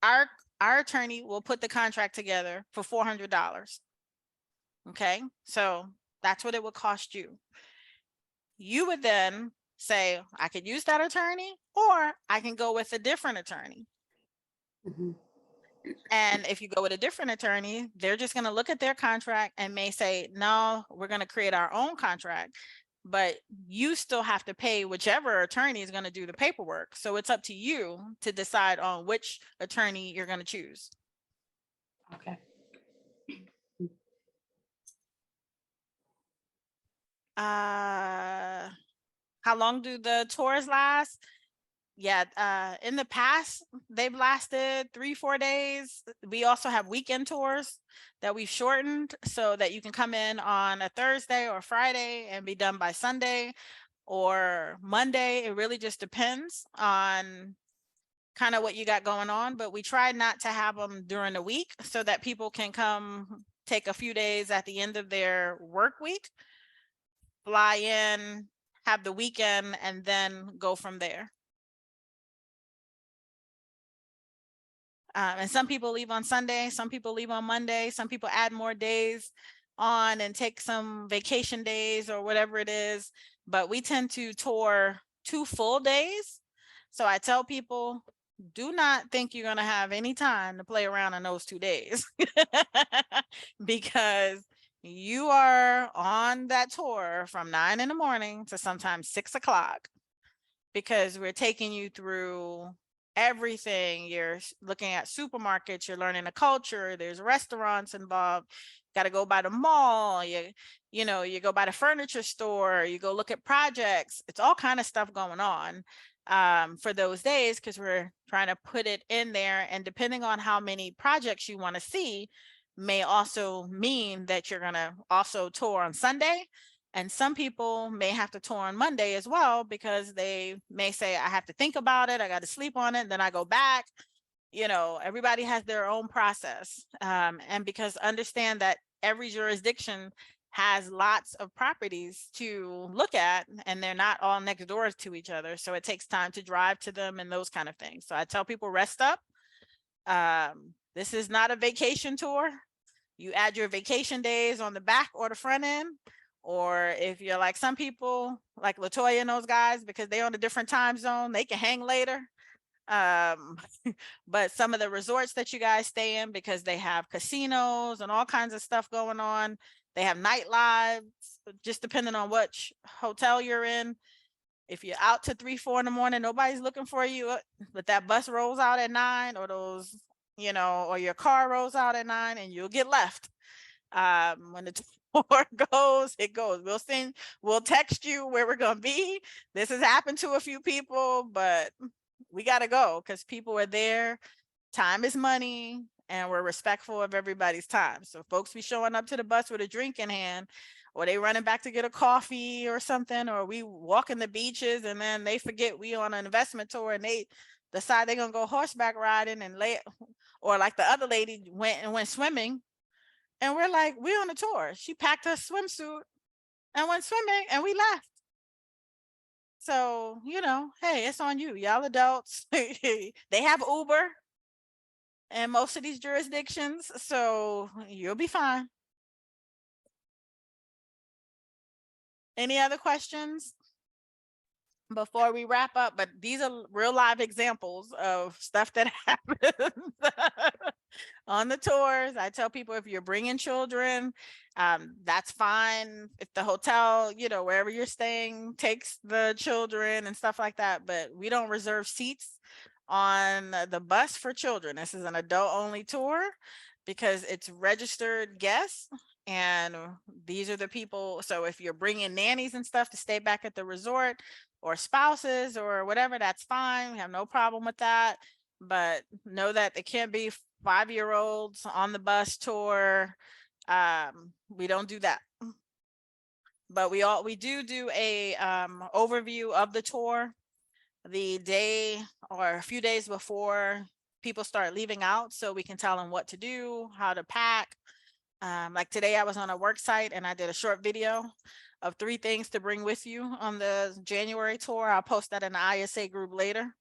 Speaker 1: our attorney will put the contract together for $400. Okay, so that's what it would cost you. You would then say, I could use that attorney, or I can go with a different attorney.
Speaker 4: Mhm.
Speaker 1: And if you go with a different attorney, they're just going to look at their contract and may say, no, we're going to create our own contract. But you still have to pay whichever attorney is going to do the paperwork. So it's up to you to decide on which attorney you're going to choose.
Speaker 4: Okay.
Speaker 1: How long do the tours last? Yeah, in the past, they've lasted 3-4 days. We also have weekend tours that we've shortened so that you can come in on a Thursday or Friday and be done by Sunday or Monday. It really just depends on kind of what you got going on, but we try not to have them during the week so that people can come take a few days at the end of their work week, fly in, have the weekend, and then go from there. And some people leave on Sunday, some people leave on Monday, some people add more days on and take some vacation days or whatever it is. But we tend to tour 2 full days. So I tell people, do not think you're going to have any time to play around in those 2 days because you are on that tour from 9 in the morning to sometimes 6 o'clock, because we're taking you through everything. You're looking at supermarkets, you're learning the culture, there's restaurants involved, got to go by the mall, you know, you go by the furniture store, you go look at projects. It's all kind of stuff going on for those days, because we're trying to put it in there. And depending on how many projects you want to see may also mean that you're going to also tour on Sunday. And some people may have to tour on Monday as well, because they may say, I have to think about it, I got to sleep on it, and then I go back. You know, everybody has their own process. And because understand that every jurisdiction has lots of properties to look at, and they're not all next door to each other. So it takes time to drive to them and those kind of things. So I tell people, rest up. This is not a vacation tour. You add your vacation days on the back or the front end. Or if you're like some people, like Latoya and those guys, because they're on a different time zone, they can hang later. But some of the resorts that you guys stay in, because they have casinos and all kinds of stuff going on, they have nightlives, just depending on which hotel you're in. If you're out to 3-4 in the morning, nobody's looking for you, but that bus rolls out at 9, or those, you know, or your car rolls out at 9, and you'll get left. When the tour goes, it goes. We'll text you where we're gonna be. This has happened to a few people, but we gotta go because people are there. Time is money, and we're respectful of everybody's time. So folks be showing up to the bus with a drink in hand, or they running back to get a coffee or something, or we walking the beaches and then they forget we on an investment tour and they decide they're gonna go horseback riding and or like the other lady went swimming. And we're like, we're on a tour. She packed her swimsuit and went swimming, and we left. So, you know, hey, it's on you. Y'all adults. They have Uber in most of these jurisdictions, so you'll be fine. Any other questions before we wrap up? But these are real live examples of stuff that happens on the tours. I tell people, if you're bringing children, that's fine. If the hotel, you know, wherever you're staying takes the children and stuff like that, but we don't reserve seats on the bus for children. This is an adult only tour because it's registered guests. And these are the people. So if you're bringing nannies and stuff to stay back at the resort, or spouses or whatever, that's fine. We have no problem with that. But know that it can't be 5-year-olds on the bus tour. We don't do that. But we do a overview of the tour the day or a few days before people start leaving out, so we can tell them what to do, how to pack. Like today I was on a work site and I did a short video of 3 things to bring with you on the January tour. I'll post that in the ISA group later.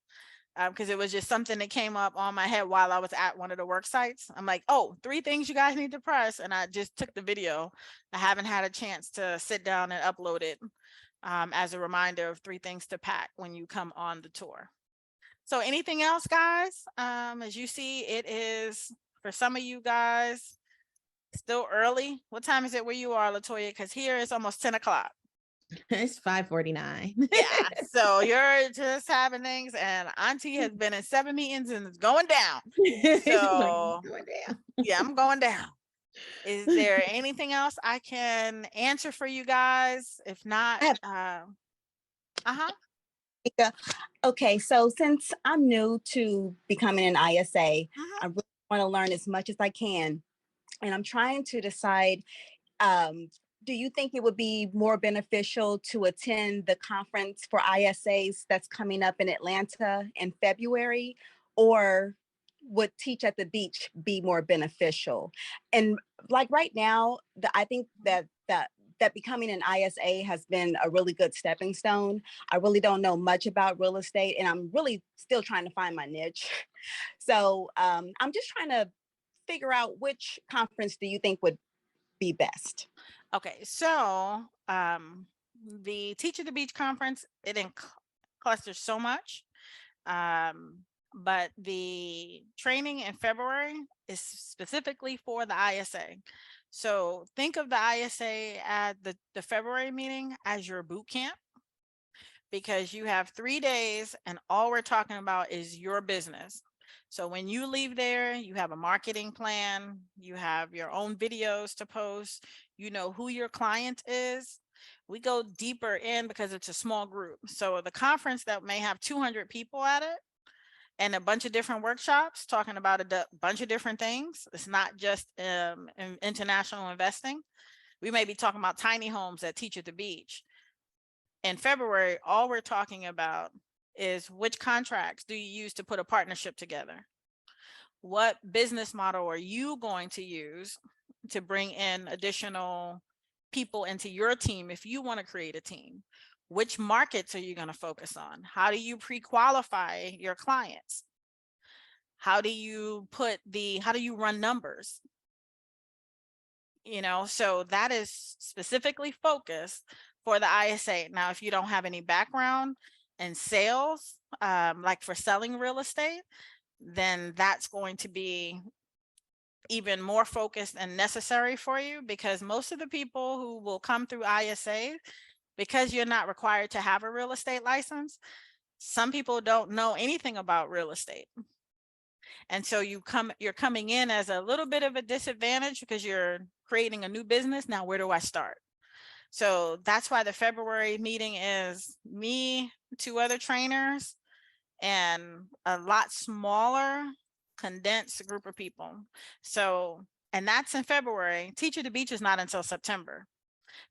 Speaker 1: Because it was just something that came up on my head while I was at one of the work sites. I'm like, oh, 3 things you guys need to press. And I just took the video. I haven't had a chance to sit down and upload it as a reminder of 3 things to pack when you come on the tour. So anything else, guys? As you see, it is, for some of you guys, still early. What time is it where you are, Latoya? Because here it's almost 10 o'clock.
Speaker 3: It's 5:49.
Speaker 1: Yeah, so you're just having things, and Auntie has been in 7 meetings and it's going down. So yeah, I'm going down. Is there anything else I can answer for you guys? If not,
Speaker 6: Yeah. Okay, so since I'm new to becoming an ISA, I really want to learn as much as I can. And I'm trying to decide, do you think it would be more beneficial to attend the conference for ISAs that's coming up in Atlanta in February, or would Teach at the Beach be more beneficial? And like right now, I think that becoming an ISA has been a really good stepping stone. I really don't know much about real estate, and I'm really still trying to find my niche. So I'm just trying to figure out, which conference do you think would be best?
Speaker 1: okay, so the Teach at the Beach conference, it clusters so much. But the training in February is specifically for the ISA. So think of the ISA at the February meeting as your boot camp, because you have 3 days and all we're talking about is your business. So when you leave there, you have a marketing plan, you have your own videos to post, you know who your client is. We go deeper in because it's a small group. So the conference that may have 200 people at it and a bunch of different workshops talking about a bunch of different things. It's not just international investing. We may be talking about tiny homes that Teach at the Beach. In February, all we're talking about is which contracts do you use to put a partnership together? What business model are you going to use to bring in additional people into your team if you want to create a team? Which markets are you going to focus on? How do you pre-qualify your clients? How do you run numbers? You know, so that is specifically focused for the ISA. Now, if you don't have any background in sales, like for selling real estate, then that's going to be even more focused and necessary for you, because most of the people who will come through ISA, because you're not required to have a real estate license, some people don't know anything about real estate. And so you're coming in as a little bit of a disadvantage because you're creating a new business. Now, where do I start? So that's why the February meeting is me, 2 other trainers, and a lot smaller, condensed group of people. So, and that's in February. Teach at the Beach is not until September.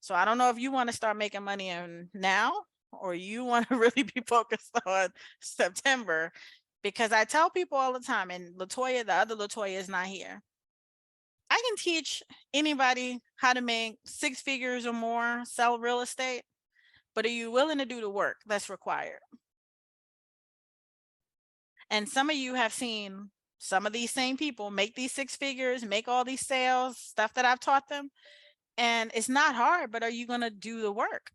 Speaker 1: So I don't know if you want to start making money in now, or you want to really be focused on September, because I tell people all the time, and Latoya, the other Latoya, is not here. I can teach anybody how to make 6 figures or more, sell real estate, but are you willing to do the work that's required? And some of you have seen some of these same people make these 6 figures, make all these sales, stuff that I've taught them. And it's not hard, but are you going to do the work?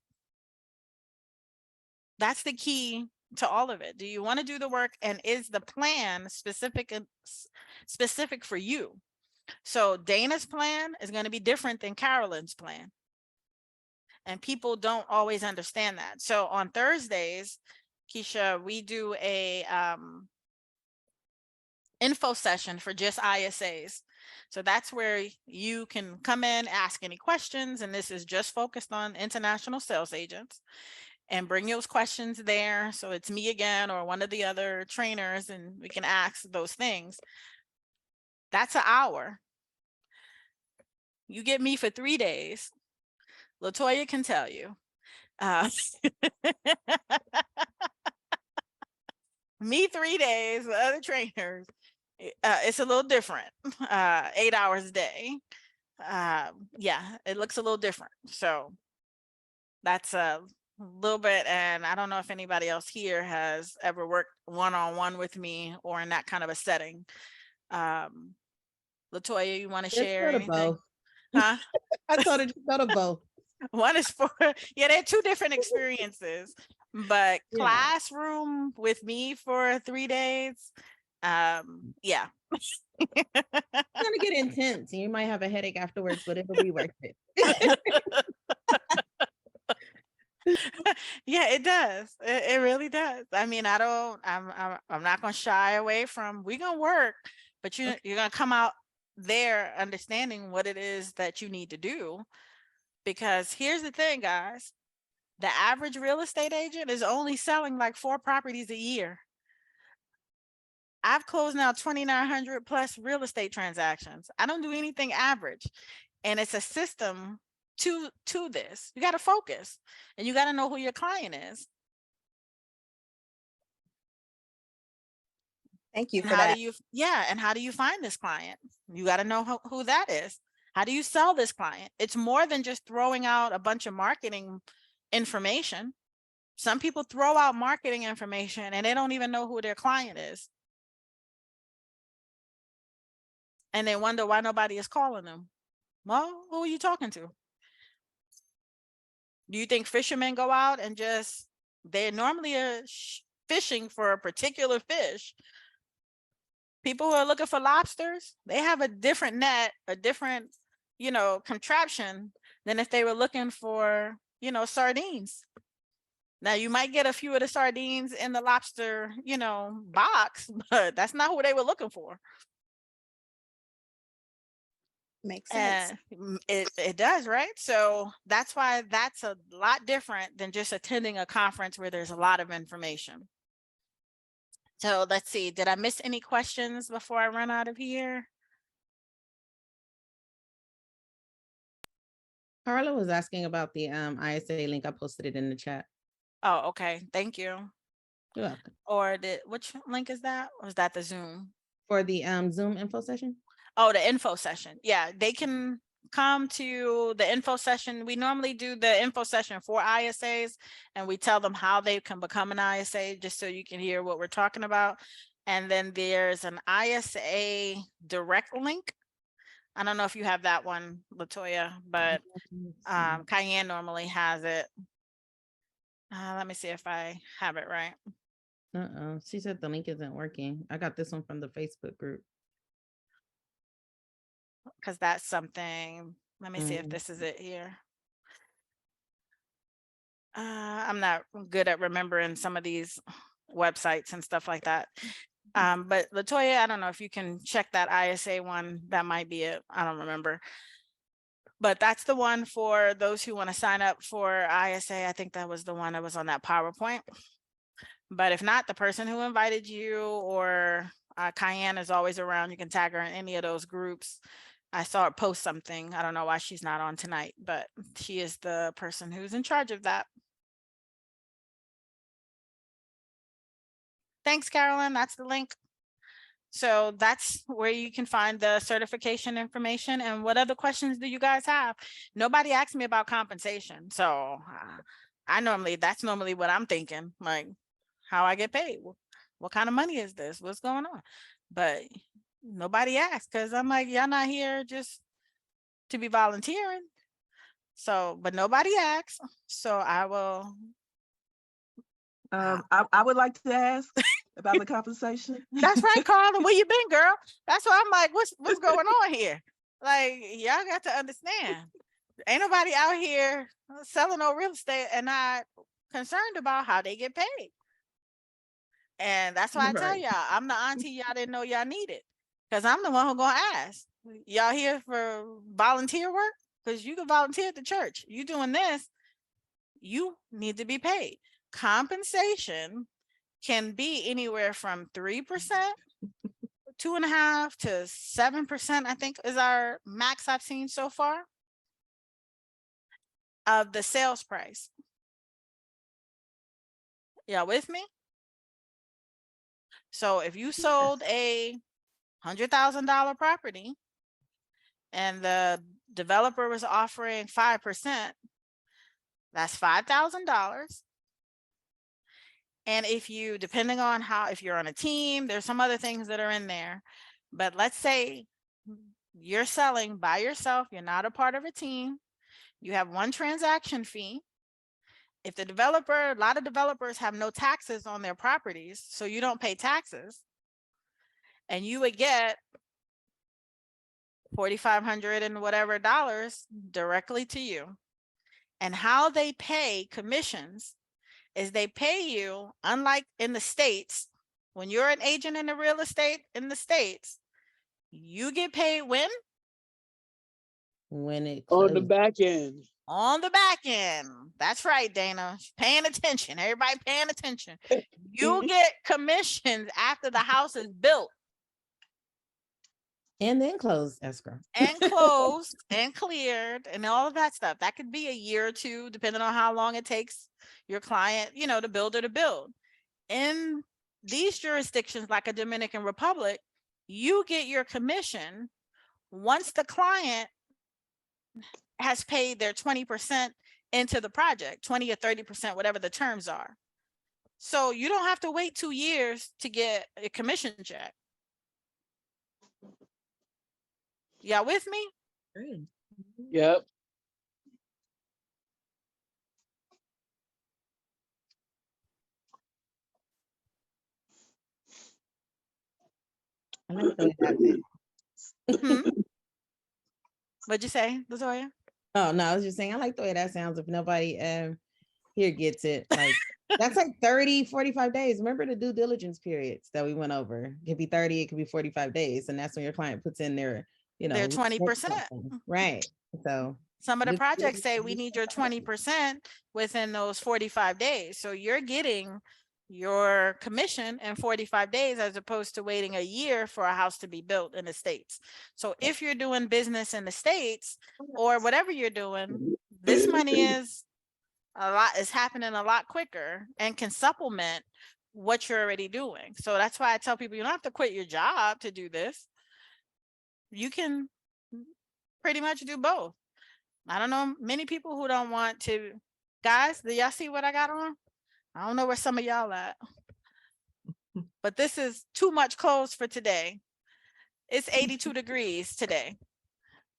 Speaker 1: That's the key to all of it. Do you want to do the work? And is the plan specific for you? So Dana's plan is going to be different than Carolyn's plan. And people don't always understand that. So on Thursdays, Keisha, we do a info session for just ISAs. So that's where you can come in, ask any questions. And this is just focused on international sales agents. and bring those questions there. So it's me again or one of the other trainers, and we can ask those things. That's an hour. You get me for 3 days. LaToya can tell you. Me 3 days, the other trainers, it's a little different. 8 hours a day. Yeah, it looks a little different. So that's a little bit, and I don't know if anybody else here has ever worked one-on-one with me or in that kind of a setting. LaToya, you want to
Speaker 3: Just
Speaker 1: share
Speaker 3: go to
Speaker 1: anything?
Speaker 3: both.
Speaker 1: Huh?
Speaker 3: I told her just go to both.
Speaker 1: One is for, yeah, they're two different experiences, but
Speaker 3: Yeah.
Speaker 1: classroom with me for 3 days. Yeah.
Speaker 3: It's gonna get intense, and you might have a headache afterwards, but it'll be worth it.
Speaker 1: Yeah, it does. It really does. I mean, I'm not gonna shy away from, we're gonna work, but you're gonna come out there understanding what it is that you need to do. Because here's the thing, guys, the average real estate agent is only selling like 4 properties a year. I've closed now 2,900 plus real estate transactions. I don't do anything average. And it's a system to this. You got to focus, and you got to know who your client is.
Speaker 6: Thank you
Speaker 1: And
Speaker 6: for
Speaker 1: how
Speaker 6: that.
Speaker 1: do you, yeah, and how do you find this client? You got to know who that is. How do you sell this client? It's more than just throwing out a bunch of marketing information. Some people throw out marketing information and they don't even know who their client is. And they wonder why nobody is calling them. Well, who are you talking to? Do you think fishermen go out and just, they're normally fishing for a particular fish? People who are looking for lobsters, they have a different net, a different, contraption than if they were looking for, sardines. Now you might get a few of the sardines in the lobster, box, but that's not who they were looking for.
Speaker 6: Makes sense.
Speaker 1: And it does, right? So that's why that's a lot different than just attending a conference where there's a lot of information. So let's see, did I miss any questions before I run out of here?
Speaker 3: Carla was asking about the ISA link. I posted it in the chat.
Speaker 1: Oh, okay, thank you.
Speaker 3: You're welcome.
Speaker 1: Or which link is that? Or is that the Zoom?
Speaker 3: For the Zoom info session?
Speaker 1: Oh, the info session. Yeah, they can come to the info session. We normally do the info session for ISAs, and we tell them how they can become an ISA, just so you can hear what we're talking about. And then there's an ISA direct link. I don't know if you have that one, LaToya, but Cayenne normally has it. Let me see if I have it right.
Speaker 3: She said the link isn't working. I got this one from the Facebook group.
Speaker 1: Because that's something, let me see if this is it here. I'm not good at remembering some of these websites and stuff like that. But LaToya, I don't know if you can check that ISA one. That might be it. I don't remember. But that's the one for those who want to sign up for ISA. I think that was the one that was on that PowerPoint. But if not, the person who invited you or Cayenne is always around. You can tag her in any of those groups. I saw her post something. I don't know why she's not on tonight, but she is the person who's in charge of that. Thanks, Carolyn. That's the link. So that's where you can find the certification information. And what other questions do you guys have? Nobody asked me about compensation. So that's normally what I'm thinking, like how I get paid. What kind of money is this? What's going on? But nobody asked, because I'm like, y'all not here just to be volunteering. So, but nobody asked. So I will.
Speaker 2: I would like to ask about the compensation.
Speaker 1: That's right, Carla. Where you been, girl? That's why I'm like, what's going on here? Like, y'all got to understand. Ain't nobody out here selling no real estate and not concerned about how they get paid. And that's why I tell y'all, I'm the auntie y'all didn't know y'all needed. Because I'm the one who gonna ask. Y'all here for volunteer work? Because you can volunteer at the church. You doing this, you need to be paid. Compensation can be anywhere from 3%, 2.5% to 7%, I think is our max I've seen so far of the sales price. Y'all with me? So if you sold a $100,000 property and the developer was offering 5%, that's $5,000. And if you, depending on how, if you're on a team, there's some other things that are in there. But let's say you're selling by yourself, you're not a part of a team, you have one transaction fee. If the developer, a lot of developers have no taxes on their properties, so you don't pay taxes. And you would get $4,500 and whatever dollars directly to you. And how they pay commissions is they pay you, unlike in the States, when you're an agent in the real estate in the States, you get paid when?
Speaker 3: When it
Speaker 2: On the
Speaker 3: closes.
Speaker 2: back end.
Speaker 1: On the back end. That's right, Dana. Paying attention. Everybody paying attention. You get commissions after the house is built
Speaker 3: And then close escrow.
Speaker 1: and closed and cleared and all of that stuff. That could be a year or two, depending on how long it takes your client, you know, the builder to build. In these jurisdictions, like a Dominican Republic, you get your commission once the client has paid their 20% into the project, 20 or 30%, whatever the terms are. So you don't have to wait 2 years to get a commission check. Y'all with me?
Speaker 3: Great.
Speaker 2: Yep.
Speaker 3: I like the way that sounds.
Speaker 1: Hmm? What'd you say, Latoya?
Speaker 3: Oh, no, I was just saying, I like the way that sounds. If nobody here gets it, like that's like 30, 45 days. Remember the due diligence periods that we went over? It could be 30, it could be 45 days. And that's when your client puts in their, you know,
Speaker 1: Their
Speaker 3: next
Speaker 1: 20%.
Speaker 3: something. Right. So
Speaker 1: Some of the
Speaker 3: Good
Speaker 1: projects
Speaker 3: point.
Speaker 1: say we need your 20% within those 45 days. So you're getting your commission in 45 days as opposed to waiting a year for a house to be built in the States. So if you're doing business in the States or whatever you're doing, this money is happening a lot quicker and can supplement what you're already doing. So that's why I tell people you don't have to quit your job to do this. You can pretty much do both. I don't know many people who don't want to. Guys, do y'all see what I got on? I don't know where some of y'all at. But this is too much clothes for today. It's 82 degrees today.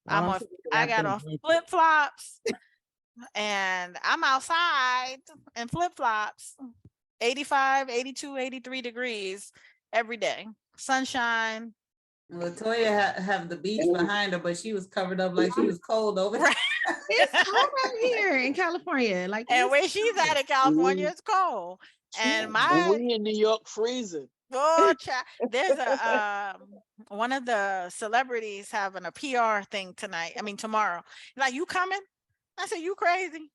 Speaker 1: I got on flip-flops and I'm outside in flip-flops. 85, 82, 83 degrees every day. Sunshine.
Speaker 7: Latoya have the beach
Speaker 2: And-
Speaker 7: behind her, but she was covered up like she was cold over there.
Speaker 1: Right.
Speaker 3: It's cold out here in California. Like
Speaker 1: And
Speaker 3: it's
Speaker 1: where she's
Speaker 3: cold.
Speaker 1: at in California,
Speaker 2: Mhm.
Speaker 1: it's cold. And
Speaker 2: And
Speaker 1: my
Speaker 2: we in New York freezing.
Speaker 1: oh, there's a one of the celebrities having a PR thing tonight. I mean tomorrow. Like, you coming? I said, you crazy?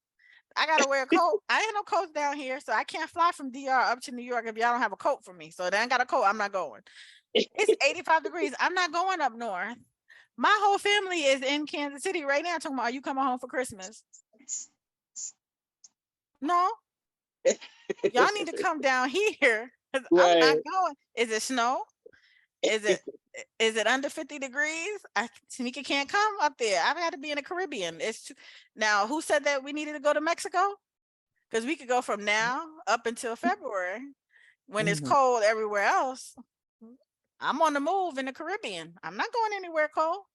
Speaker 1: I gotta wear a coat. I ain't no coats down here, so I can't fly from DR up to New York if y'all don't have a coat for me. So they ain't got a coat. I'm not going. It's 85 degrees. I'm not going up north. My whole family is in Kansas City right now talking about, are you coming home for Christmas? No. Y'all need to come down here. 'Cause I'm not
Speaker 2: Right.
Speaker 1: going. Is it snow? Is it under 50 degrees? Tamika can't come up there. I've had to be in the Caribbean. Now, who said that we needed to go to Mexico? Because we could go from now up until February when it's
Speaker 3: Mhm.
Speaker 1: cold everywhere else. I'm on the move in the Caribbean. I'm not going anywhere cold.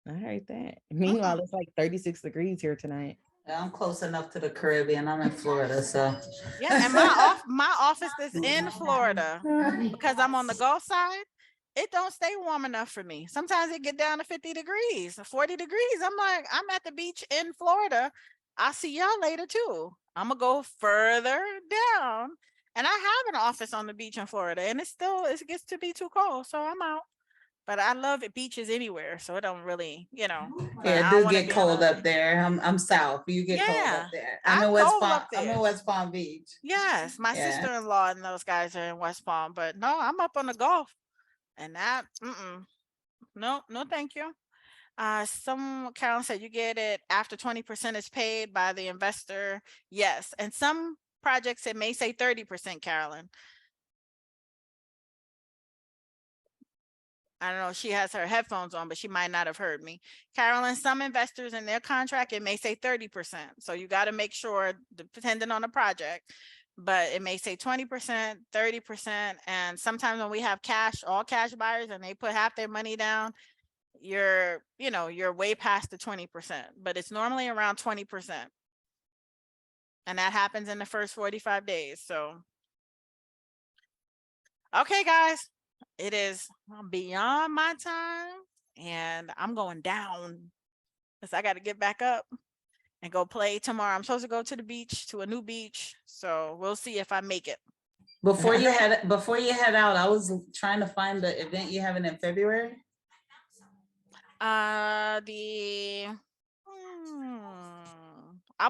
Speaker 3: I heard that. Meanwhile, it's like 36 degrees here tonight.
Speaker 7: I'm close enough to the Caribbean. I'm in Florida, so.
Speaker 1: Yeah, and my office is in Florida because I'm on the Gulf side. It don't stay warm enough for me. Sometimes it get down to 50 degrees, 40 degrees. I'm like, I'm at the beach in Florida. I'll see y'all later too. I'm gonna go further down. And I have an office on the beach in Florida, and it gets to be too cold. So I'm out. but I love it beaches anywhere, so it don't really, but
Speaker 7: Yeah,
Speaker 1: I
Speaker 7: it do
Speaker 1: wanna
Speaker 7: get
Speaker 1: be on
Speaker 7: cold
Speaker 1: a-
Speaker 7: up there. I'm south. You get cold
Speaker 1: Yeah,
Speaker 7: up there.
Speaker 1: I'm cold up
Speaker 7: I'm
Speaker 1: there.
Speaker 7: in West Palm Beach.
Speaker 1: Yes, my
Speaker 7: Yeah.
Speaker 1: sister-in-law and those guys are in West Palm, but no, I'm up on the Gulf, and that, no, no, thank you. Carolyn said you get it after 20% is paid by the investor. Yes, and some projects it may say 30%, Carolyn. I don't know, she has her headphones on, but she might not have heard me. Carolyn, some investors in their contract, it may say 30%. So you got to make sure, depending on the project, but it may say 20%, 30%. And sometimes when we have all cash buyers and they put half their money down, you're way past the 20%, but it's normally around 20%. And that happens in the first 45 days. So, okay, guys, it is beyond my time and I'm going down because I got to get back up and go play tomorrow. I'm supposed to go to the beach, to a new beach. So we'll see if I make it.
Speaker 7: Before you head out, I was trying to find the event you having in February.
Speaker 1: I'll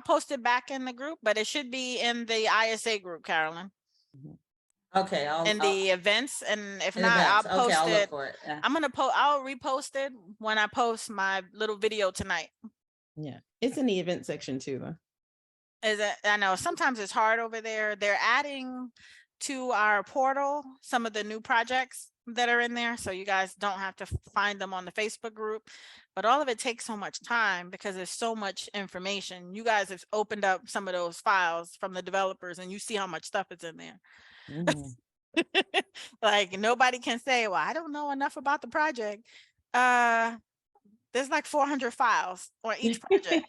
Speaker 1: post it back in the group, but it should be in the ISA group, Carolyn.
Speaker 7: Okay,
Speaker 1: In the events, and if not,
Speaker 7: events.
Speaker 1: I'll
Speaker 7: Okay,
Speaker 1: post
Speaker 7: I'll look
Speaker 1: it.
Speaker 7: for it. Yeah.
Speaker 1: I'll repost it when I post my little video tonight.
Speaker 3: Yeah, it's in the event section too, though.
Speaker 1: I know sometimes it's hard over there. They're adding to our portal some of the new projects that are in there, so you guys don't have to find them on the Facebook group, but all of it takes so much time because there's so much information. You guys have opened up some of those files from the developers and you see how much stuff is in there.
Speaker 3: Mhm.
Speaker 1: Like nobody can say, well, I don't know enough about the project. There's like 400 files on each project.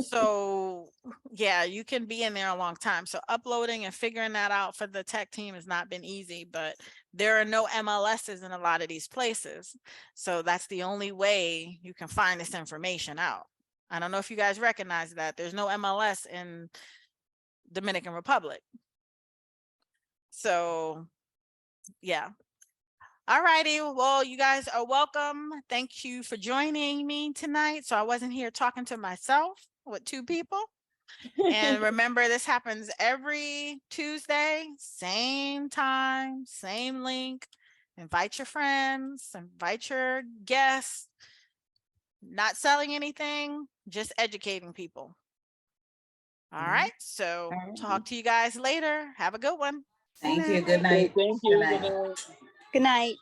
Speaker 1: So yeah, you can be in there a long time. So uploading and figuring that out for the tech team has not been easy, but there are no MLSs in a lot of these places. So that's the only way you can find this information out. I don't know if you guys recognize that there's no MLS in Dominican Republic. So yeah. All righty. Well, you guys are welcome. Thank you for joining me tonight. So I wasn't here talking to myself with two people. And remember, this happens every Tuesday, same time, same link. Invite your friends, invite your guests. Not selling anything, just educating people. All right. So
Speaker 3: All right.
Speaker 1: talk to you guys later. Have a good one.
Speaker 7: Thank you. Good night.
Speaker 2: Thank you.
Speaker 7: Good night.
Speaker 2: Good night.
Speaker 6: Good night.